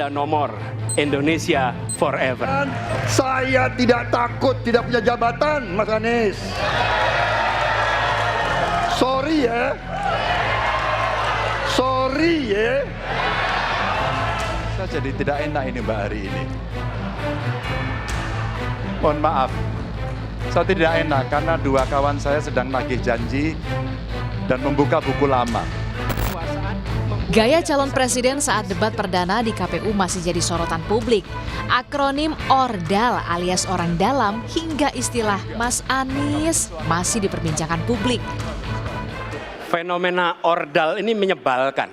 Nomor Indonesia Forever. Saya tidak takut tidak punya jabatan, Mas Anies. Sorry ya. Sorry ya. Saya jadi tidak enak ini Mbak hari ini. Mohon maaf, saya tidak enak karena dua kawan saya sedang nagih janji dan membuka buku lama. Gaya calon presiden saat debat perdana di KPU masih jadi sorotan publik. Akronim ORDAL alias orang dalam hingga istilah Mas Anies masih diperbincangkan publik. Fenomena ordal ini menyebalkan.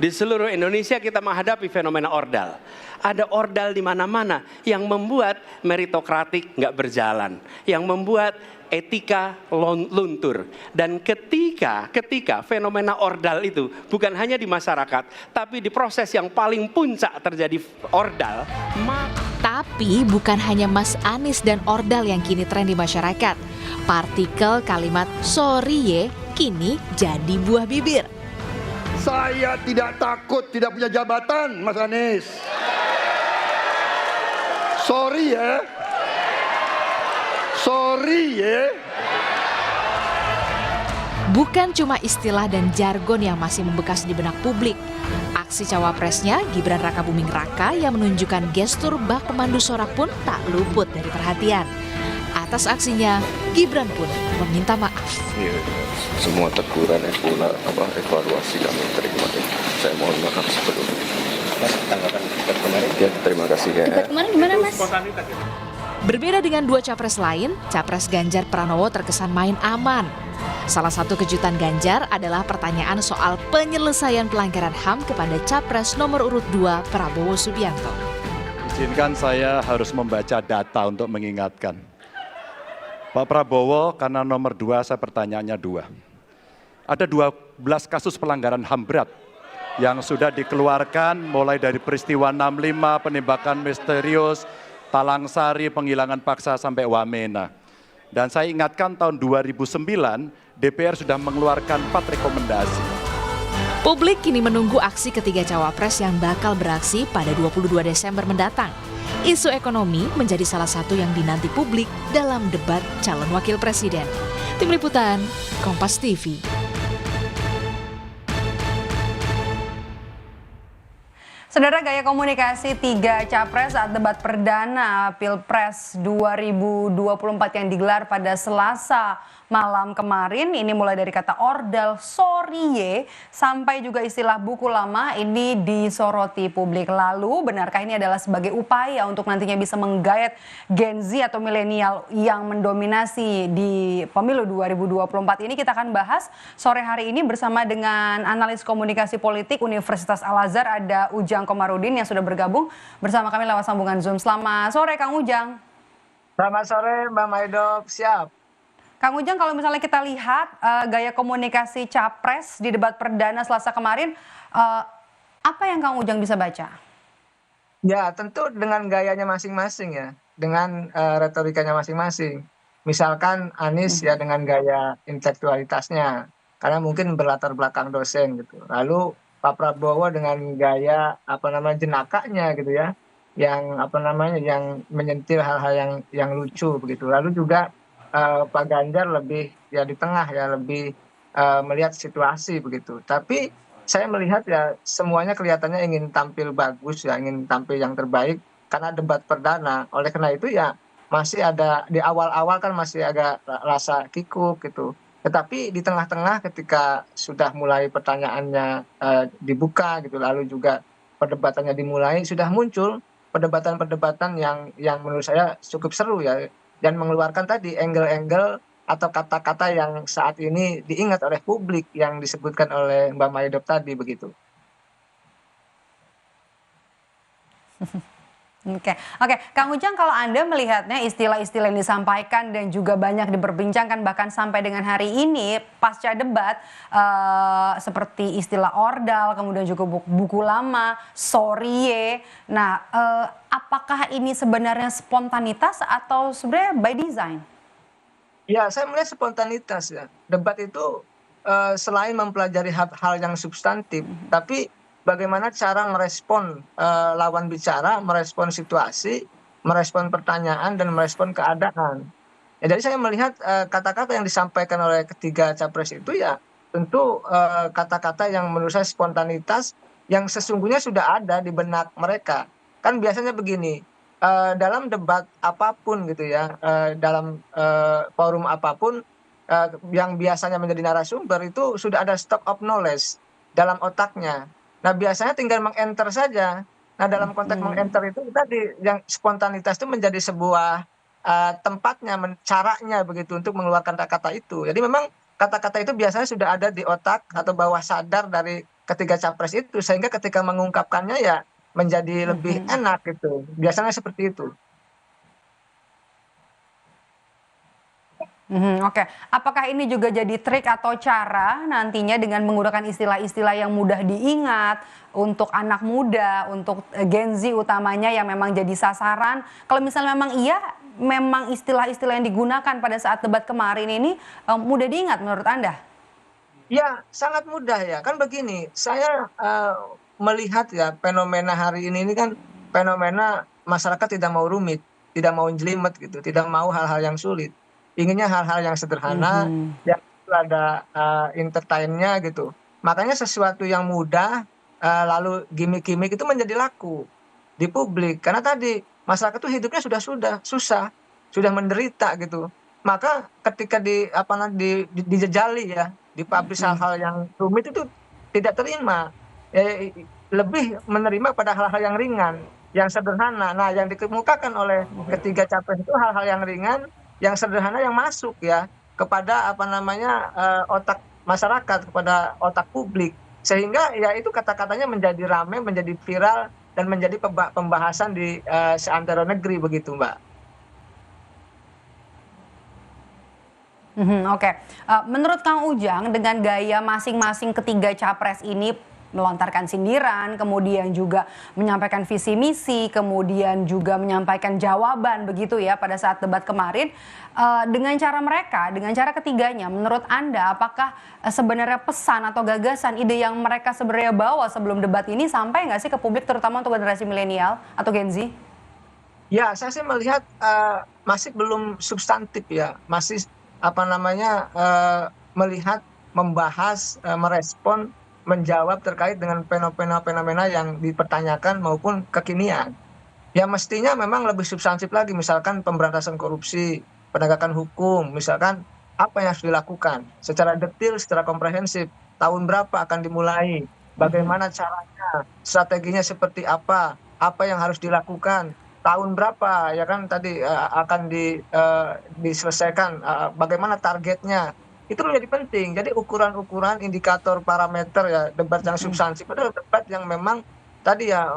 Di seluruh Indonesia kita menghadapi fenomena ordal. Ada ordal di mana-mana yang membuat meritokratik nggak berjalan, yang membuat etika luntur. Dan ketika fenomena ordal itu bukan hanya di masyarakat, tapi di proses yang paling puncak terjadi ordal. Tapi bukan hanya Mas Anies dan ordal yang kini tren di masyarakat. Partikel kalimat sorry ye kini jadi buah bibir. Saya tidak takut tidak punya jabatan, Mas Anies. Sorry ya. Sorry ya. Bukan cuma istilah dan jargon yang masih membekas di benak publik. Aksi cawapresnya Gibran Rakabuming Raka yang menunjukkan gestur bak pemandu sorak pun tak luput dari perhatian. Atas aksinya, Gibran pun meminta maaf. Ya, semua teguran evaluasi kami terima. Saya mohon maaf sebelumnya. Mas, tanggapan debat kemarin? Ya, terima kasih ya. Debat kemarin gimana, Mas? Berbeda dengan dua capres lain, capres Ganjar Pranowo terkesan main aman. Salah satu kejutan Ganjar adalah pertanyaan soal penyelesaian pelanggaran HAM kepada capres nomor urut 2 Prabowo Subianto. Izinkan saya harus membaca data untuk mengingatkan. Pak Prabowo karena nomor 2 saya pertanyaannya 2. Ada 12 kasus pelanggaran HAM berat yang sudah dikeluarkan mulai dari peristiwa 65, penembakan misterius, Talang Sari, penghilangan paksa sampai Wamena. Dan saya ingatkan tahun 2009 DPR sudah mengeluarkan 4 rekomendasi. Publik kini menunggu aksi ketiga cawapres yang bakal beraksi pada 22 Desember mendatang. Isu ekonomi menjadi salah satu yang dinanti publik dalam debat calon wakil presiden. Tim Liputan, Kompas TV. Saudara, gaya komunikasi tiga capres saat debat perdana Pilpres 2024 yang digelar pada Selasa malam kemarin, ini mulai dari kata ordal, sorry ye, sampai juga istilah buku lama ini disoroti publik. Lalu, benarkah ini adalah sebagai upaya untuk nantinya bisa menggayat Gen Z atau milenial yang mendominasi di pemilu 2024 ini? Kita akan bahas sore hari ini bersama dengan analis komunikasi politik Universitas Al-Azhar, ada Ujang Komarudin yang sudah bergabung bersama kami lewat sambungan Zoom. Selamat sore Kang Ujang. Selamat sore Mbak Maido, siap. Kang Ujang, kalau misalnya kita lihat gaya komunikasi capres di debat perdana Selasa kemarin, apa yang Kang Ujang bisa baca? Ya, tentu dengan gayanya masing-masing ya, dengan retorikanya masing-masing. Misalkan Anies ya dengan gaya intelektualitasnya, karena mungkin berlatar belakang dosen gitu. Lalu Pak Prabowo dengan gaya jenakanya gitu ya, yang yang menyentil hal-hal yang lucu begitu. Lalu juga Pak Ganjar lebih ya di tengah ya, lebih melihat situasi begitu. Tapi saya melihat ya semuanya kelihatannya ingin tampil bagus ya, ingin tampil yang terbaik karena debat perdana. Oleh karena itu ya masih ada di awal-awal kan masih agak rasa kikuk gitu. Tetapi di tengah-tengah ketika sudah mulai pertanyaannya dibuka gitu, lalu juga perdebatannya dimulai, sudah muncul perdebatan-perdebatan yang menurut saya cukup seru ya, dan mengeluarkan tadi angle-angle atau kata-kata yang saat ini diingat oleh publik yang disebutkan oleh Mbak Maido tadi begitu. Oke, Kang Ujang, kalau Anda melihatnya istilah-istilah yang disampaikan dan juga banyak diperbincangkan bahkan sampai dengan hari ini pasca debat seperti istilah ordal, kemudian juga buku lama, sorry ye. Nah, apakah ini sebenarnya spontanitas atau sebenarnya by design? Ya, saya melihat spontanitas ya. Debat itu selain mempelajari hal yang substantif, tapi bagaimana cara merespon lawan bicara, merespon situasi, merespon pertanyaan, dan merespon keadaan. Ya, jadi saya melihat kata-kata yang disampaikan oleh ketiga capres itu ya tentu kata-kata yang menurut saya spontanitas yang sesungguhnya sudah ada di benak mereka. Kan biasanya begini, dalam debat apapun gitu ya, dalam forum apapun, yang biasanya menjadi narasumber itu sudah ada stock of knowledge dalam otaknya. Nah, biasanya tinggal meng-enter saja. Nah, dalam konteks meng-enter itu tadi yang spontanitas itu menjadi sebuah tempatnya, caranya begitu untuk mengeluarkan kata-kata itu. Jadi memang kata-kata itu biasanya sudah ada di otak atau bawah sadar dari ketiga capres itu, sehingga ketika mengungkapkannya ya menjadi lebih enak gitu. Biasanya seperti itu. Oke, apakah ini juga jadi trik atau cara nantinya dengan menggunakan istilah-istilah yang mudah diingat untuk anak muda, untuk Gen Z utamanya yang memang jadi sasaran? Kalau misalnya memang istilah-istilah yang digunakan pada saat debat kemarin ini mudah diingat menurut Anda? Ya, sangat mudah ya. Kan begini, saya melihat ya fenomena hari ini kan fenomena masyarakat tidak mau rumit, tidak mau jelimet gitu, tidak mau hal-hal yang sulit. Inginnya hal-hal yang sederhana, yang itu ada entertainnya gitu. Makanya sesuatu yang mudah, lalu gimmick-gimmick itu menjadi laku di publik. Karena tadi masyarakat itu hidupnya sudah susah, sudah menderita gitu. Maka ketika dijejali ya, dipublish hal-hal yang rumit itu tidak terima. Lebih menerima pada hal-hal yang ringan, yang sederhana. Nah, yang dikemukakan oleh ketiga capres itu hal-hal yang ringan, yang sederhana, yang masuk ya kepada otak masyarakat, kepada otak publik, sehingga ya itu kata-katanya menjadi ramai, menjadi viral, dan menjadi pembahasan di seantero negeri begitu, Mbak. Oke. Menurut Kang Ujang, dengan gaya masing-masing ketiga capres ini melontarkan sindiran, kemudian juga menyampaikan visi misi, kemudian juga menyampaikan jawaban begitu ya pada saat debat kemarin, dengan cara mereka, dengan cara ketiganya, menurut Anda apakah sebenarnya pesan atau gagasan, ide yang mereka sebenarnya bawa sebelum debat ini sampai nggak sih ke publik, terutama untuk generasi milenial atau Gen Z? Ya, saya sih melihat masih belum substantif ya, masih melihat, membahas, merespon, menjawab terkait dengan fenomena-fenomena yang dipertanyakan maupun kekinian. Ya mestinya memang lebih substantif lagi, misalkan pemberantasan korupsi, penegakan hukum, misalkan apa yang harus dilakukan secara detail, secara komprehensif, tahun berapa akan dimulai, bagaimana caranya, strateginya seperti apa yang harus dilakukan, tahun berapa ya kan tadi akan diselesaikan, bagaimana targetnya. Itu menjadi penting. Jadi ukuran-ukuran, indikator, parameter ya debat yang substantif adalah debat yang memang tadi ya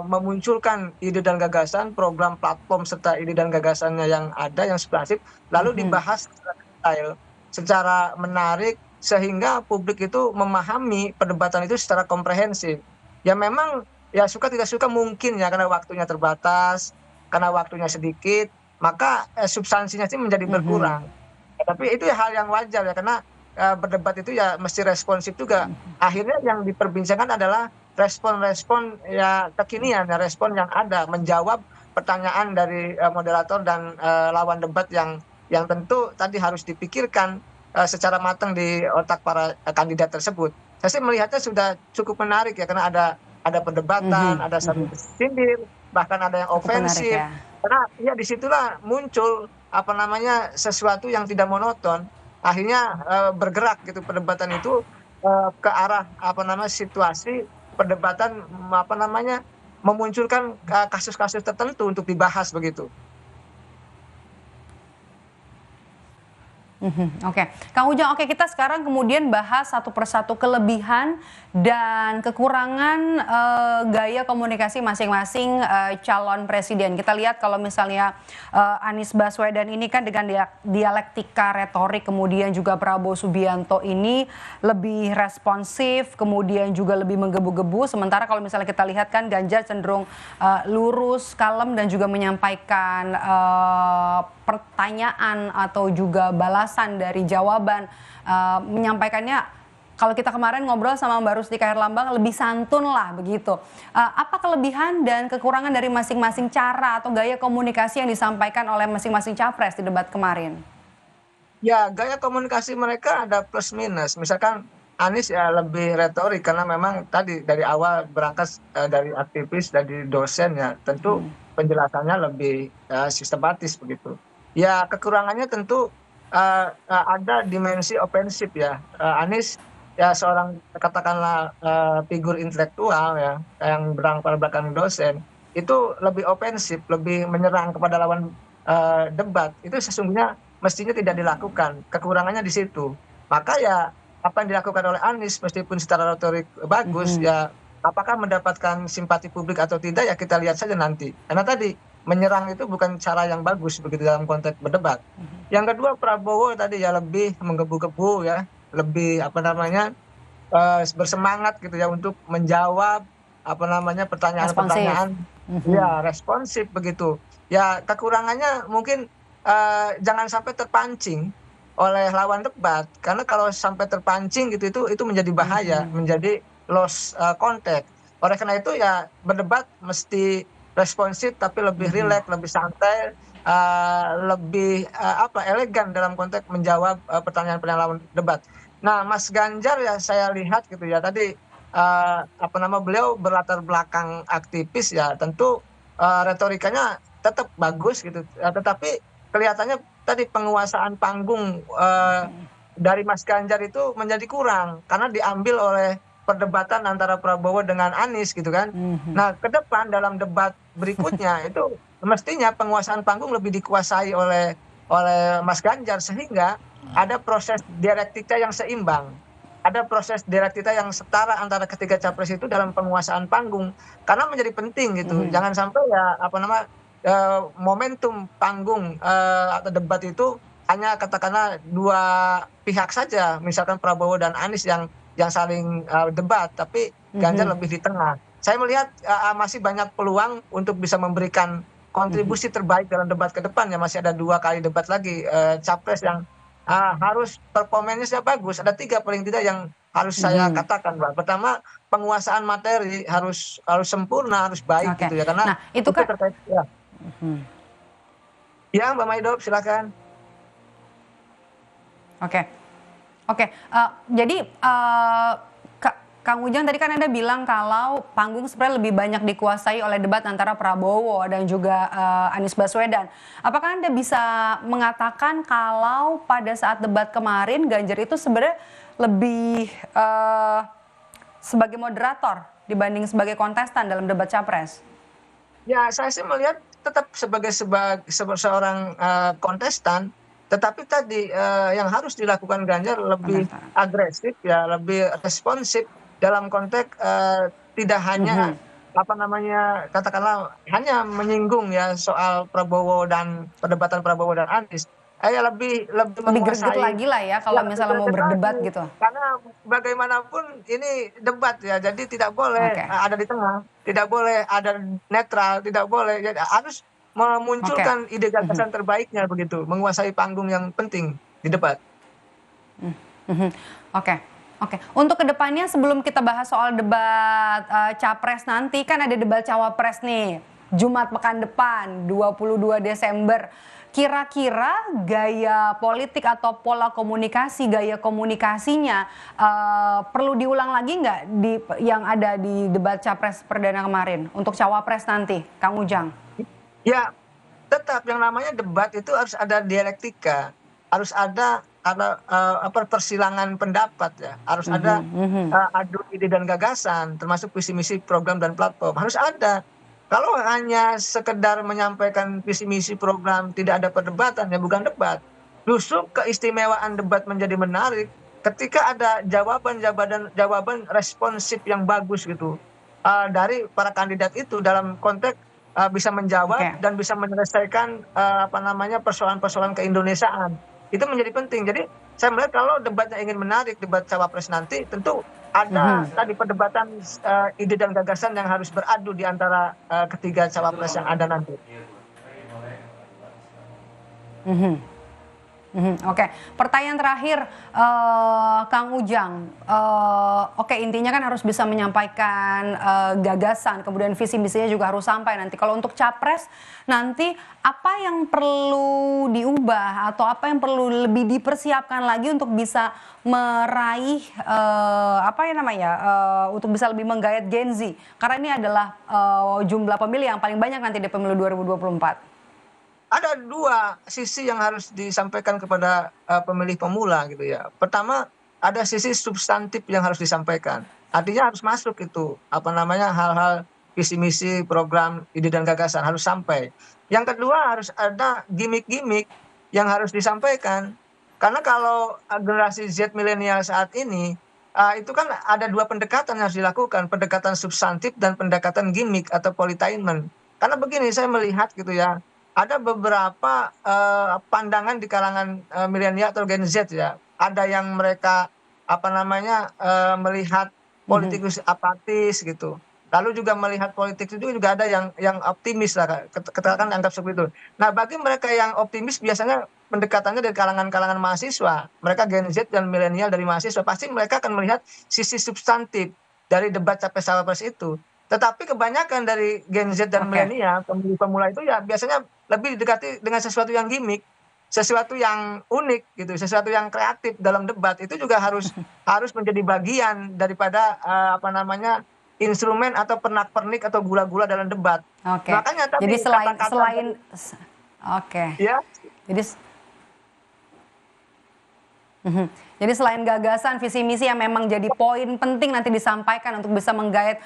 memunculkan ide dan gagasan, program, platform, serta ide dan gagasannya yang ada, yang substantif, lalu dibahas secara detail, secara menarik, sehingga publik itu memahami perdebatan itu secara komprehensif. Ya memang ya suka tidak suka mungkin ya, karena waktunya terbatas, karena waktunya sedikit, maka substansinya sih menjadi berkurang. Tapi itu ya hal yang wajar ya, karena berdebat itu ya mesti responsif juga. Akhirnya yang diperbincangkan adalah respon-respon ya kekinian, ya respon yang ada, menjawab pertanyaan dari moderator dan lawan debat yang tentu tadi harus dipikirkan secara matang di otak para kandidat tersebut. Saya sih melihatnya sudah cukup menarik ya, karena ada perdebatan, ada satu sindir, bahkan ada yang ofensif. Menarik, ya. Karena ya disitulah muncul sesuatu yang tidak monoton, akhirnya bergerak gitu perdebatan itu ke arah situasi perdebatan memunculkan kasus-kasus tertentu untuk dibahas begitu. Oke, Kang Ujang, oke, kita sekarang kemudian bahas satu persatu kelebihan dan kekurangan gaya komunikasi masing-masing calon presiden. Kita lihat kalau misalnya Anies Baswedan ini kan dengan dialektika retorik, kemudian juga Prabowo Subianto ini lebih responsif, kemudian juga lebih menggebu-gebu. Sementara kalau misalnya kita lihat kan Ganjar cenderung lurus, kalem, dan juga menyampaikan pertanyaan atau juga balasan dari jawaban, menyampaikannya Kalau kita kemarin ngobrol sama Mbak Rustika Herlambang lebih santun lah begitu. Apa kelebihan dan kekurangan dari masing-masing cara atau gaya komunikasi yang disampaikan oleh masing-masing capres di debat kemarin? Ya, gaya komunikasi mereka ada plus minus. Misalkan Anies ya lebih retorik karena memang tadi dari awal berangkat dari aktivis, dari dosen ya, tentu penjelasannya lebih sistematis begitu. Ya, kekurangannya tentu ada dimensi ofensif ya. Anies ya seorang katakanlah figur intelektual ya yang berlatar belakang dosen itu lebih ofensif, lebih menyerang kepada lawan debat. Itu sesungguhnya mestinya tidak dilakukan. Kekurangannya di situ. Maka ya apa yang dilakukan oleh Anies meskipun secara retorik bagus ya apakah mendapatkan simpati publik atau tidak ya kita lihat saja nanti. Karena tadi menyerang itu bukan cara yang bagus begitu dalam konteks berdebat. Yang kedua Prabowo tadi ya lebih menggebu-gebu ya, lebih apa namanya bersemangat gitu ya untuk menjawab apa namanya pertanyaan-pertanyaan ya responsif begitu. Ya kekurangannya mungkin jangan sampai terpancing oleh lawan debat karena kalau sampai terpancing gitu itu menjadi bahaya, menjadi lost contact. Oleh karena itu ya berdebat mesti responsif tapi lebih rileks, lebih santai, lebih elegan dalam konteks menjawab pertanyaan-pertanyaan lawan debat. Nah, Mas Ganjar ya saya lihat gitu ya tadi beliau berlatar belakang aktivis ya tentu retorikanya tetap bagus gitu, tetapi kelihatannya tadi penguasaan panggung dari Mas Ganjar itu menjadi kurang karena diambil oleh perdebatan antara Prabowo dengan Anies gitu kan. Nah, ke depan dalam debat berikutnya itu mestinya penguasaan panggung lebih dikuasai oleh Mas Ganjar sehingga ada proses dialektika yang seimbang. Ada proses dialektika yang setara antara ketiga capres itu dalam penguasaan panggung karena menjadi penting gitu. Jangan sampai ya momentum panggung atau debat itu hanya katakanlah dua pihak saja, misalkan Prabowo dan Anies yang saling debat, tapi Ganjar lebih di tengah. Saya melihat masih banyak peluang untuk bisa memberikan kontribusi terbaik dalam debat ke depan ya, masih ada 2 kali debat lagi capres yang harus performanya bagus. Ada 3 paling tidak yang harus saya katakan, Mbak. Pertama, penguasaan materi harus sempurna, harus baik gitu ya, karena nah, itu kan terkait ya. Ya, Mbak Maido, silakan. Oke. Jadi Kang Ujang tadi kan Anda bilang kalau panggung sebenarnya lebih banyak dikuasai oleh debat antara Prabowo dan juga Anies Baswedan. Apakah Anda bisa mengatakan kalau pada saat debat kemarin Ganjar itu sebenarnya lebih sebagai moderator dibanding sebagai kontestan dalam debat capres? Ya, saya sih melihat tetap sebagai seorang kontestan, tetapi tadi yang harus dilakukan Ganjar lebih agresif ya, lebih responsif dalam konteks tidak hanya katakanlah hanya menyinggung ya soal Prabowo dan perdebatan Prabowo dan Anies. Lebih greget lagi lah ya kalau misalnya mau berdebat gitu. Karena bagaimanapun ini debat ya, jadi tidak boleh ada di tengah, tidak boleh ada netral, tidak boleh, jadi harus memunculkan ide gagasan terbaiknya begitu, menguasai panggung yang penting di debat. Oke. Untuk kedepannya sebelum kita bahas soal debat capres nanti kan ada debat cawapres nih Jumat pekan depan 22 Desember. Kira-kira gaya politik atau pola komunikasi, gaya komunikasinya perlu diulang lagi nggak yang ada di debat capres perdana kemarin untuk cawapres nanti, Kang Ujang? Ya, tetap yang namanya debat itu harus ada dialektika, harus ada persilangan pendapat ya, harus ada adu ide dan gagasan, termasuk visi misi program dan platform harus ada. Kalau hanya sekedar menyampaikan visi misi program tidak ada perdebatan ya bukan debat. Justru keistimewaan debat menjadi menarik ketika ada jawaban responsif yang bagus gitu dari para kandidat itu dalam konteks bisa menjawab dan bisa menyelesaikan persoalan-persoalan keindonesiaan. Itu menjadi penting. Jadi saya melihat kalau debatnya ingin menarik, debat cawapres nanti tentu ada tadi perdebatan ide dan gagasan yang harus beradu di antara ketiga cawapres yang ada nanti. Oke, pertanyaan terakhir, Kang Ujang. Oke, intinya kan harus bisa menyampaikan gagasan, kemudian visi misinya juga harus sampai nanti. Kalau untuk capres, nanti apa yang perlu diubah atau apa yang perlu lebih dipersiapkan lagi untuk bisa meraih untuk bisa lebih menggayat Gen Z? Karena ini adalah jumlah pemilih yang paling banyak nanti di pemilu 2024. Ada dua sisi yang harus disampaikan kepada pemilih pemula gitu ya. Pertama, ada sisi substantif yang harus disampaikan. Artinya harus masuk itu hal-hal visi misi, program, ide dan gagasan harus sampai. Yang kedua harus ada gimmick-gimmick yang harus disampaikan. Karena kalau generasi Z milenial saat ini itu kan ada dua pendekatan yang harus dilakukan, pendekatan substantif dan pendekatan gimmick atau politainment. Karena begini saya melihat gitu ya, ada beberapa pandangan di kalangan milenial atau Gen Z ya. Ada yang mereka melihat politikus apatis gitu. Lalu juga melihat politik itu juga ada yang optimis lah, katakan anggap seperti itu. Nah, bagi mereka yang optimis biasanya pendekatannya dari kalangan mahasiswa. Mereka Gen Z dan milenial dari mahasiswa pasti mereka akan melihat sisi substantif dari debat capres-cawapres itu. Tetapi kebanyakan dari Gen Z dan milenial, pemilih pemula itu ya biasanya lebih didekati dengan sesuatu yang gimmick, sesuatu yang unik gitu, sesuatu yang kreatif dalam debat. Itu juga harus menjadi bagian daripada instrumen atau pernak-pernik atau gula-gula dalam debat. Oke. Makanya tadi jadi Jadi selain gagasan, visi misi yang memang jadi poin penting nanti disampaikan untuk bisa menggait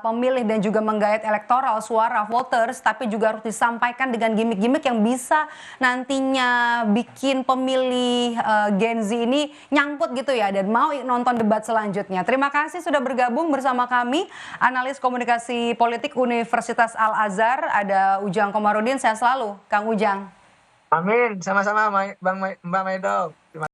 pemilih dan juga menggait elektoral suara voters, tapi juga harus disampaikan dengan gimmick-gimmick yang bisa nantinya bikin pemilih Gen Z ini nyangkut gitu ya dan mau nonton debat selanjutnya. Terima kasih sudah bergabung bersama kami, analis komunikasi politik Universitas Al Azhar, ada Ujang Komarudin. Sehat selalu, Kang Ujang. Amin, sama-sama Mbak Maido.